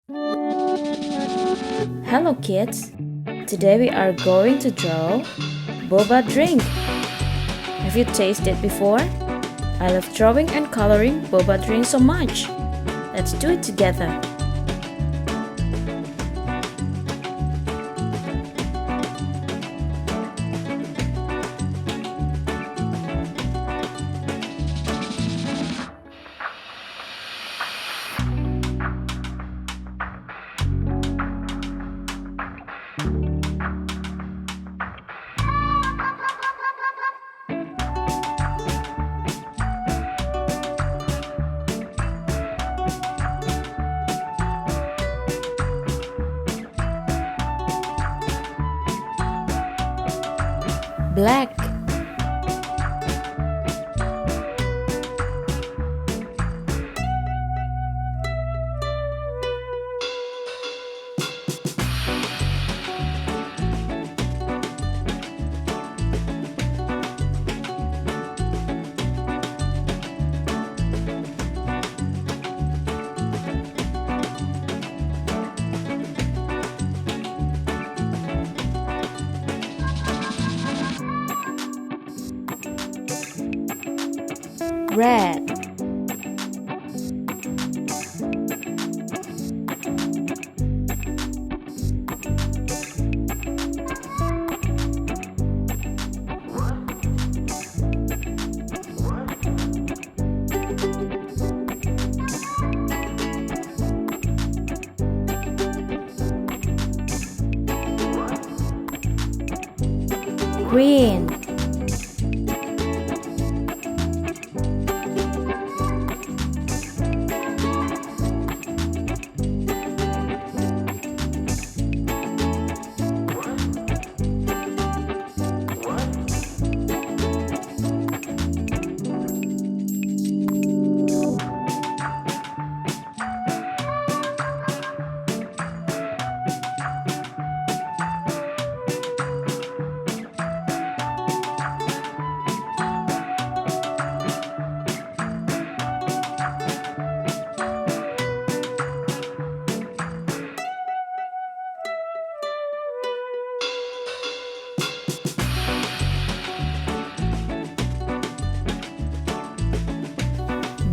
Hello kids! Today we are going to draw Boba drink. Have you tasted before? I love drawing and coloring Boba drink so much. Let's do it together. Black, red, green,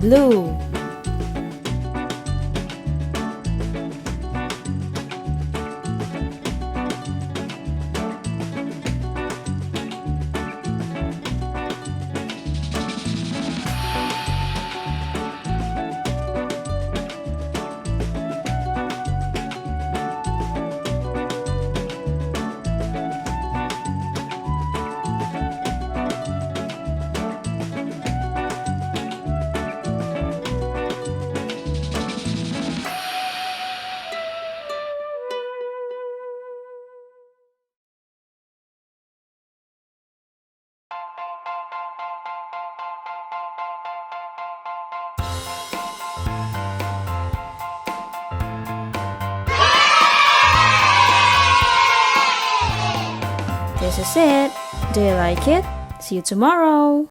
blue, This is it. Do you like it? See you tomorrow.